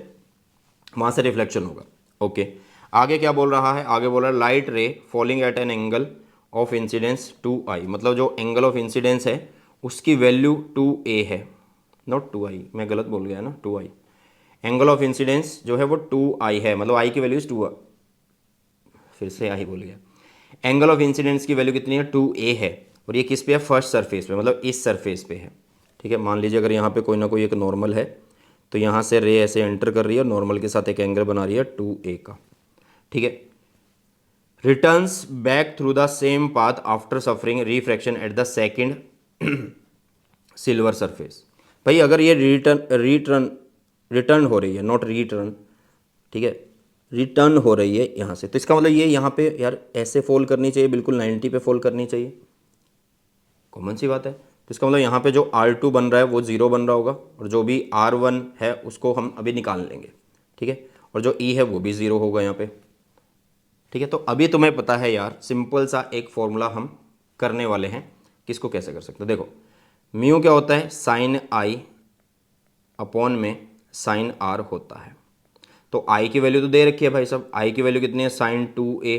वहाँ से रिफ्लेक्शन होगा। ओके, आगे क्या बोल रहा है? आगे बोल रहा है लाइट रे falling eight an angle of incidence 2i, मतलब जो एंगल ऑफ इंसिडेंस है उसकी वैल्यू 2a है, नॉट 2i, मैं गलत बोल गया ना, 2i। एंगल ऑफ इंसिडेंस जो है वो 2i है, मतलब i की वैल्यू 2, फिर से i बोल गया। एंगल ऑफ इंसिडेंस की वैल्यू कितनी है, 2a है, और ये किस पे है, फर्स्ट सरफेस पे, मतलब इस सरफेस पे है। ठीक है, मान लीजिए अगर यहाँ पे कोई ना कोई एक नॉर्मल है, तो यहाँ से रे ऐसे एंटर कर रही है और नॉर्मल के साथ एक एंगल बना रही है 2a का। ठीक है, returns back through the same path after suffering refraction at the second silver surface. भाई अगर ये रिटर्न रिटर्न हो रही है, नॉट रिटर्न, ठीक है, रिटर्न हो रही है यहाँ से, तो इसका मतलब ये यहाँ पे यार ऐसे फॉल करनी चाहिए, बिल्कुल 90 पे फॉल करनी चाहिए, कॉमन सी बात है। तो इसका मतलब यहाँ पे जो R2 बन रहा है वो 0 बन रहा होगा, और जो भी R1 है उसको हम अभी निकाल लेंगे। ठीक है, और जो E है वो भी 0 होगा यहाँ पे। ठीक है, तो अभी तुम्हें पता है यार, सिंपल सा एक फॉर्मूला हम करने वाले हैं, किसको कैसे कर सकते हैं। देखो म्यू क्या होता है, साइन आई अपॉन में साइन आर होता है। तो आई की वैल्यू तो दे रखी है भाई साहब, आई की वैल्यू कितनी है, साइन 2a,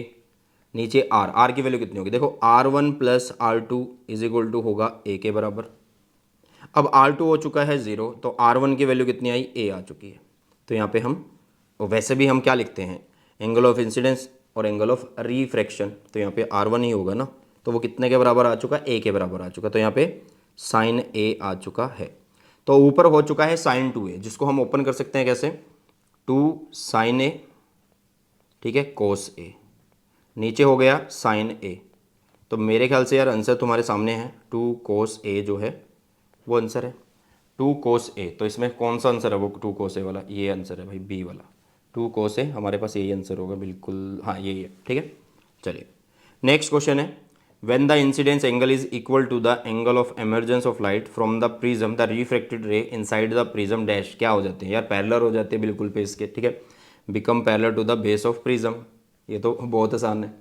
नीचे आर, आर की वैल्यू कितनी होगी, देखो R1 plus R2 is equal to होगा a के बराबर। अब R2 हो चुका है 0, तो R1 की वैल्यू कितनी आई, a आ चुकी है। तो यहाँ पे हम, और वैसे भी हम क्या लिखते हैं, एंगल ऑफ इंसिडेंस और एंगल ऑफ रिफ्रैक्शन, तो यहाँ पे R1 ही होगा ना, तो वो कितने के बराबर आ चुका, a के बराबर आ चुका, तो यहाँ पे साइन a आ चुका है। तो ऊपर हो चुका है साइन 2a, जिसको हम ओपन कर सकते हैं कैसे, 2 साइन a, ठीक है, कोस a, नीचे हो गया साइन a। तो मेरे ख्याल से यार आंसर तुम्हारे सामने है, 2 कोस a जो है वो आंसर है, 2 कोस a। तो इसमें कौन सा आंसर है वो 2 कोस a वाला, ये आंसर है भाई, बी वाला 2 कोस a, हमारे पास यही आंसर होगा बिल्कुल, हाँ यही है। ठीक है, चलिए नेक्स्ट क्वेश्चन है, when the incidence angle is equal to the angle of emergence of light from the prism the refracted ray inside the prism dash, क्या हो जाते हैं यार, पैरेलल हो जाते हैं बिल्कुल पे इसके। ठीक है, become parallel to the base of prism, ये तो बहुत आसान है।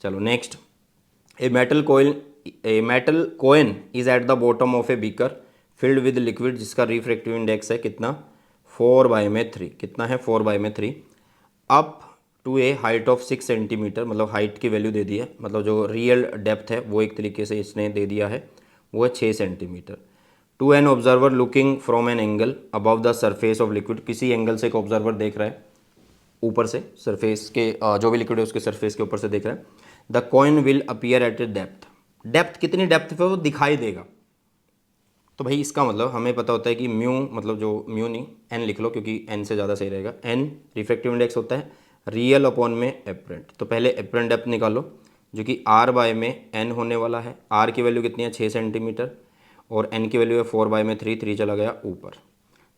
चलो next, a metal coin is at the bottom of a beaker filled with liquid, जिसका रिफ्रैक्टिव इंडेक्स है कितना, 4/3, कितना है 4/3, up to a height of 6 centimetre, मतलब हाइट की वैल्यू दे दी है, मतलब जो रियल डेप्थ है वो एक तरीके से इसने दे दिया है, वो है 6 centimetre. To an observer looking from an angle above the surface of liquid, किसी एंगल से एक ऑब्जर्वर देख रहा है ऊपर से, सरफेस के जो भी लिक्विड है उसके सरफेस के ऊपर से देख रहा है, the coin will appear eight A depth, depth कितनी डेप्थ पे वो दिखाई देगा। तो भाई इसका मतलब हमें पता होता है कि म्यू, मतलब जो म्यू नहीं, एन लिख लो क्योंकि एन से ज़्यादा सही रहेगा, एन रिफ्रैक्टिव इंडेक्स होता है रियल अपॉन में एपरेंट। तो पहले एपरेंट डेप्थ निकालो, जो कि R/में एन होने वाला है, आर की वैल्यू कितनी है 6 सेंटीमीटर, और एन की वैल्यू है 4/3, 3 चला गया ऊपर,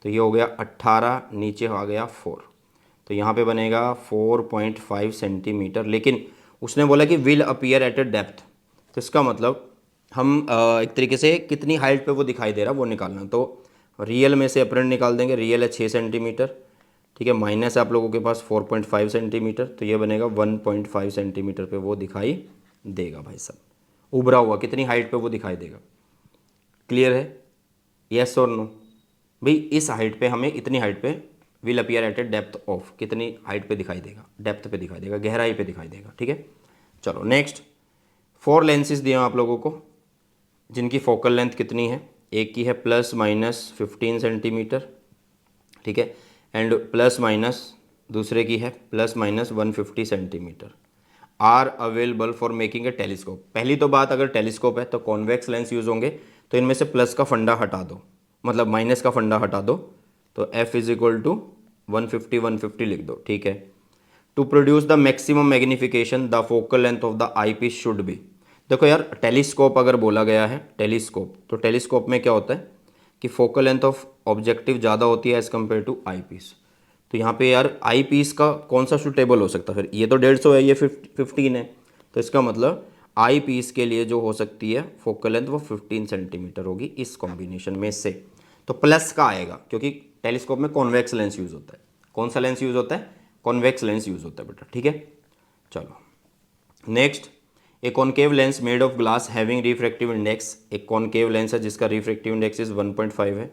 तो ये हो गया 18, नीचे आ गया 4, तो यहाँ पे बनेगा 4.5 सेंटीमीटर। लेकिन उसने बोला कि will appear eight A depth, तो इसका मतलब हम एक तरीके से कितनी हाइट पे वो दिखाई दे रहा है वो निकालना। तो रियल में से अपरेंट निकाल देंगे, रियल है 6 सेंटीमीटर, ठीक है, माइनस आप लोगों के पास 4.5 सेंटीमीटर, तो ये बनेगा 1.5 सेंटीमीटर पे वो दिखाई देगा भाई साहब, उभरा हुआ कितनी हाइट पे वो दिखाई देगा। क्लियर है, येस और नो। भाई इस हाइट पे हमें, इतनी हाइट पे will appear eight A depth of, कितनी हाइट पे दिखाई देगा, डेप्थ पे दिखाई देगा, गहराई पे दिखाई देगा। ठीक है, चलो नेक्स्ट, 4 लेंसेज दिए आप लोगों को, जिनकी फोकल लेंथ कितनी है, एक की है ±15 सेंटीमीटर, ठीक है, एंड प्लस माइनस दूसरे की है ±150 centimetre, are available for making a telescope. पहली तो बात, अगर टेलीस्कोप है तो कॉन्वेक्स लेंस यूज़ होंगे, तो इनमें से प्लस का फंडा हटा दो, मतलब माइनस का फंडा हटा दो, तो F इज इक्वल टू 150 लिख दो। ठीक है, to produce the maximum magnification the focal length of the eye piece should be. देखो यार टेलीस्कोप अगर बोला गया है, टेलीस्कोप, तो टेलीस्कोप में क्या होता है कि फोकल लेंथ ऑफ ऑब्जेक्टिव ज़्यादा होती है as compare to eye piece. तो यहाँ पे यार आई पीस का कौन सा सुटेबल हो सकता है, फिर ये तो 150 है, ये 15 है, तो इसका मतलब आई पीस के लिए जो हो सकती है फोकल लेंथ वो 15 सेंटीमीटर होगी इस कॉम्बिनेशन में से। तो प्लस का आएगा क्योंकि टेलीस्कोप में कॉन्वेक्स लेंस यूज़ होता है। कौन सा लेंस यूज़ होता है, कॉन्वेक्स लेंस यूज़ होता है बेटा। ठीक है, चलो next, A concave lens made of glass having refractive index, एक कॉनकेव लेंस है जिसका रिफ्रैक्टिव इंडेक्स इज 1.5 है,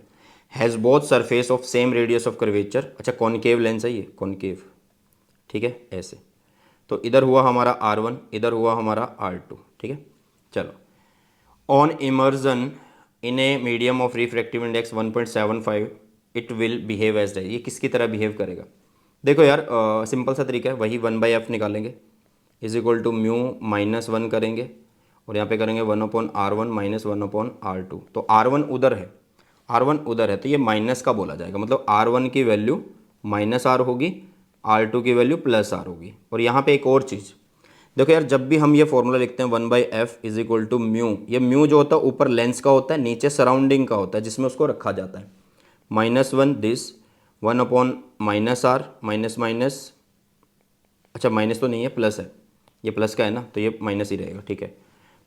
has both surface of same radius of curvature. अच्छा कॉनकेव लेंस है ये, कॉनकेव, ठीक है ऐसे, तो इधर हुआ हमारा R1, इधर हुआ हमारा R2। ठीक है, चलो, on emergence in a medium of refractive index 1.75 it will behave as ये किसकी तरह बिहेव करेगा? देखो यार सिंपल सा तरीका है, वही 1/f निकालेंगे इज इक्वल टू म्यू -1 करेंगे और यहाँ पे करेंगे 1/r1 -1/r2। तो r1 उधर है, r1 उधर है तो ये माइनस का बोला जाएगा, मतलब r1 की वैल्यू -r होगी, r2 की वैल्यू +r होगी। और यहाँ पे एक और चीज़ देखो यार, जब भी हम ये फॉर्मूला लिखते हैं 1/f is equal to mu, ये म्यू जो होता है ऊपर लेंस का होता है, नीचे सराउंडिंग का होता है जिसमें उसको रखा जाता है। -1 दिस 1/-r माइनस माइनस, अच्छा माइनस तो नहीं है प्लस है, ये प्लस का है ना तो ये माइनस ही रहेगा, ठीक है।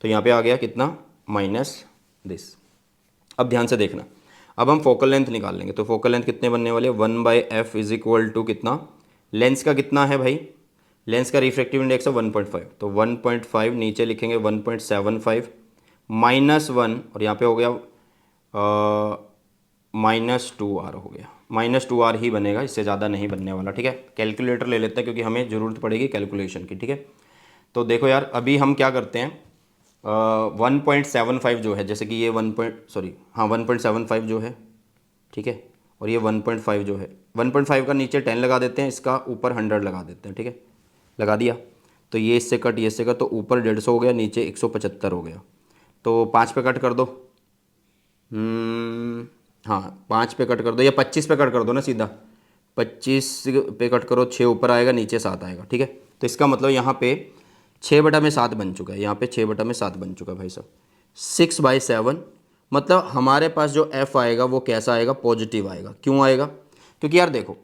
तो यहाँ पे आ गया कितना माइनस दिस। अब ध्यान से देखना, अब हम फोकल लेंथ निकाल लेंगे। तो फोकल लेंथ कितने बनने वाले, 1/f इज इक्वल टू कितना, लेंस का कितना है भाई, लेंस का रिफ्रैक्टिव इंडेक्स है 1.5, तो 1.5 नीचे लिखेंगे 1.75 -1 और यहाँ पे हो गया -2r हो गया, -2r ही बनेगा, इससे ज़्यादा नहीं बनने वाला, ठीक है। कैलकुलेटर ले लेते हैं क्योंकि हमें ज़रूरत पड़ेगी कैलकुलेशन की, ठीक है। तो देखो यार अभी हम क्या करते हैं, 1.75 जो है, जैसे कि ये 1.75 जो है, ठीक है, और ये 1.5 जो है, 1.5 का नीचे 10 लगा देते हैं, इसका ऊपर 100 लगा देते हैं, ठीक है, लगा दिया। तो ये इससे कट, ये इससे कट, तो ऊपर 150 हो गया, नीचे 175 हो गया। तो 5 पे कट कर दो, हाँ 5 पे कट कर दो या 25 पे कट कर दो ना सीधा, 25 पे कट करो, 6 ऊपर आएगा, नीचे 7 आएगा, ठीक है। तो इसका मतलब यहाँ पे 6/7 बन चुका है, यहाँ पे 6/7 बन चुका है भाई साहब, 6/7। मतलब हमारे पास जो f आएगा वो कैसा आएगा, पॉजिटिव आएगा। क्यों आएगा, क्योंकि यार देखो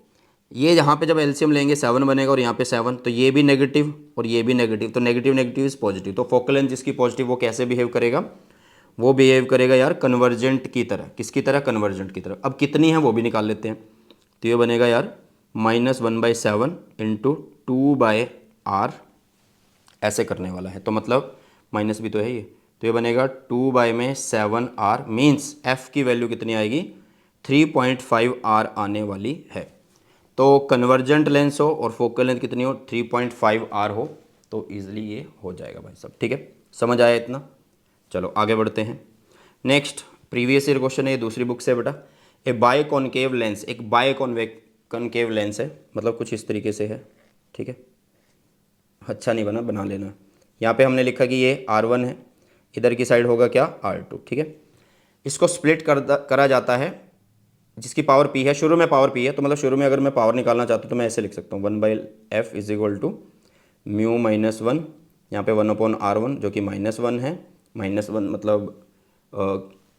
ये यहाँ पे जब एलसीएम लेंगे 7 बनेगा और यहाँ पे 7, तो ये भी नेगेटिव और ये भी नेगेटिव, तो नेगेटिव नेगेटिव इज पॉजिटिव। तो फोकल लेंथ जिसकी पॉजिटिव वो कैसे बिहेव करेगा, वो बिहेव करेगा यार कन्वर्जेंट की तरह। किसकी तरह, कन्वर्जेंट की तरह। अब कितनी है वो भी निकाल लेते हैं। तो ये बनेगा यार -1/7 इंटू 2/r, ऐसे करने वाला है, तो मतलब माइनस भी तो है ये, तो ये बनेगा 2/7r मीन्स f की वैल्यू कितनी आएगी, 3.5r आने वाली है। तो कन्वर्जेंट लेंस हो और फोकल लेंथ कितनी हो, 3.5r हो, तो ईजिली ये हो जाएगा भाई साहब, ठीक है। समझ आया इतना, चलो आगे बढ़ते हैं। नेक्स्ट प्रीवियस ईयर क्वेश्चन है, ये दूसरी बुक से बेटा। ए बाय कॉनकेव लेंस, एक बाय कॉनकेव लेंस है, मतलब कुछ इस तरीके से है, ठीक है। अच्छा नहीं बना, बना लेना। यहाँ पे हमने लिखा कि ये R1 है, इधर की साइड होगा क्या, R2, ठीक है। इसको स्प्लिट करा जाता है, जिसकी पावर P है, शुरू में पावर P है, तो मतलब शुरू में अगर मैं पावर निकालना चाहता हूँ तो मैं ऐसे लिख सकता हूँ 1/f is equal to mu -1, यहाँ पे 1/r1 जो कि -1 है, -1 मतलब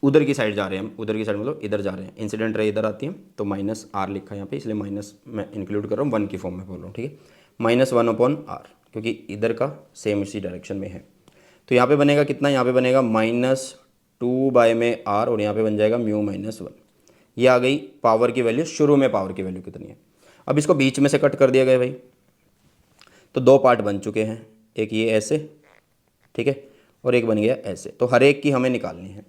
उधर की साइड जा रहे हैं हम, उधर की साइड मतलब इधर जा रहे हैं, इंसिडेंट रे इधर आती है, तो -r लिखा है यहाँ पे, इसलिए माइनस मैं इंक्लूड कर रहा हूँ, 1 की फॉर्म में बोल रहा हूँ, ठीक है। -1/r क्योंकि इधर का सेम इसी डायरेक्शन में है। तो यहाँ पे बनेगा कितना, यहाँ पे बनेगा -2/r और यहाँ पे बन जाएगा म्यू -1। ये आ गई पावर की वैल्यू, शुरू में पावर की वैल्यू कितनी है। अब इसको बीच में से कट कर दिया गया भाई, तो 2 पार्ट बन चुके हैं, एक ये ऐसे, ठीक है, और एक बन गया ऐसे। तो हर एक की हमें निकालनी है।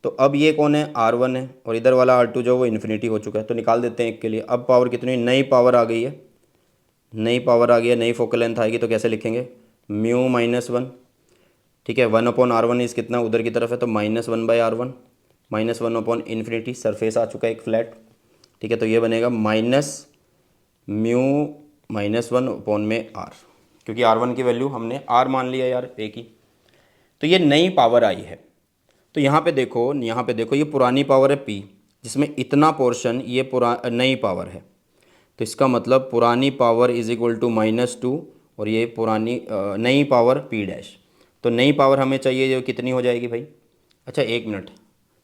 तो अब ये कौन है, R1 है, और इधर वाला R2 जो वो इन्फिनिटी हो चुका है, तो निकाल देते हैं एक के लिए। अब पावर कितनी, नई पावर आ गई है, नई पावर आ गई है, नई फोकल लेंथ आएगी, तो कैसे लिखेंगे, म्यू -1, ठीक है। 1/r1 इस कितना उधर की तरफ है, तो -1/r1 -1/∞, सरफेस आ चुका है एक फ्लैट, ठीक है। तो ये बनेगा म्यू -1/r, क्योंकि R1 की वैल्यू हमने R मान लिया यार ए की। तो ये नई पावर आई है। तो यहाँ पे देखो, ये पुरानी पावर है P, जिसमें इतना पोर्शन ये नई पावर है। तो इसका मतलब पुरानी पावर इज इक्वल टू -2 और ये पुरानी नई पावर P'। तो नई पावर हमें चाहिए जो कितनी हो जाएगी भाई, अच्छा 1 मिनट,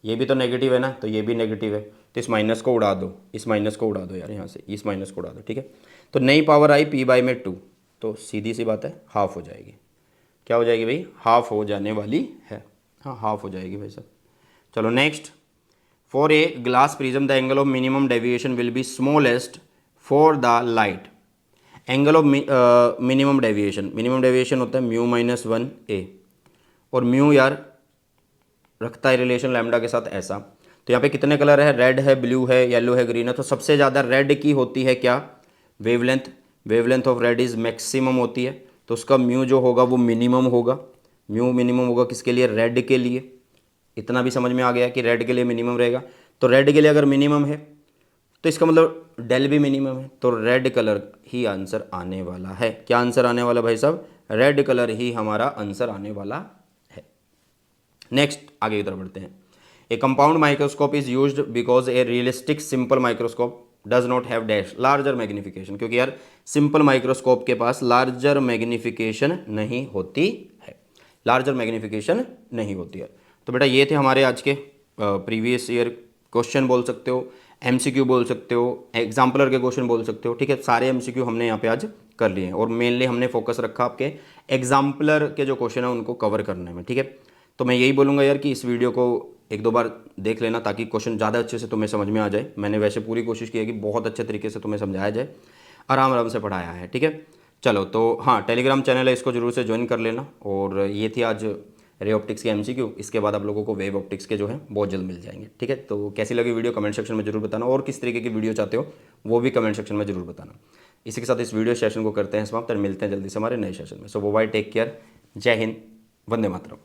ये भी तो नेगेटिव है ना, तो ये भी नेगेटिव है, तो इस माइनस को उड़ा दो, इस माइनस को उड़ा दो यार, यहाँ से इस माइनस को उड़ा दो, ठीक है। तो नई पावर आई P/2, तो सीधी सी बात है हाफ हो जाएगी। क्या हो जाएगी भाई, हाफ हो जाने वाली है, हाँ हाफ हो जाएगी भाई साहब। चलो next, for a glass prism the angle of minimum deviation will be smallest for the light. Angle of minimum deviation होता है म्यू -1 ए, और म्यू यार रखता है रिलेशन लैम्डा के साथ ऐसा। तो यहाँ पे कितने कलर है, रेड है, ब्लू है, येलो है, ग्रीन है। तो सबसे ज़्यादा रेड की होती है क्या, wavelength of red is maximum होती है, तो उसका म्यू जो होगा वो मिनिमम होगा। म्यू मिनिमम होगा किसके लिए, रेड के लिए, इतना भी समझ में आ गया कि रेड के लिए मिनिमम रहेगा। तो रेड के लिए अगर मिनिमम है तो इसका मतलब डेल भी मिनिमम है, तो रेड कलर ही आंसर आने वाला है। क्या आंसर आने वाला भाई साहब? रेड कलर ही हमारा आंसर आने वाला है। नेक्स्ट आगे की तरफ बढ़ते हैं। ए compound microscope is used because A realistic simple microscope does not have dash larger magnification, क्योंकि यार सिंपल माइक्रोस्कोप के पास लार्जर मैग्निफिकेशन नहीं होती है, लार्जर मैग्निफिकेशन नहीं होती है। तो बेटा ये थे हमारे आज के प्रीवियस ईयर क्वेश्चन बोल सकते हो, एमसीक्यू बोल सकते हो, एग्जाम्पलर के क्वेश्चन बोल सकते हो। ठीक है, सारे एमसीक्यू हमने यहाँ पे आज कर लिए हैं और मेनली हमने फोकस रखा आपके एग्जाम्पलर के जो क्वेश्चन है उनको कवर करने में। ठीक है, तो मैं यही बोलूँगा यार कि इस वीडियो को एक दो बार देख लेना ताकि क्वेश्चन ज़्यादा अच्छे से तुम्हें समझ में आ जाए। मैंने वैसे पूरी कोशिश की है कि बहुत अच्छे तरीके से तुम्हें समझाया जाए, आराम आराम से पढ़ाया है। ठीक है, चलो तो हाँ, टेलीग्राम चैनल है, इसको जरूर से ज्वाइन कर लेना। और ये थी आज रे ऑप्टिक्स के एमसीक्यू। इसके बाद आप लोगों को वेव ऑप्टिक्स के जो है बहुत जल्द मिल जाएंगे। ठीक है, तो कैसी लगी वीडियो कमेंट सेक्शन में जरूर बताना, और किस तरीके की वीडियो चाहते हो वो भी कमेंट सेक्शन में जरूर बताना। इसी के साथ इस वीडियो सेशन को करते हैं समाप्त और मिलते हैं जल्दी से हमारे नए सेशन में। सो बाय, टेक केयर, जय हिंद, वंदे मातरम।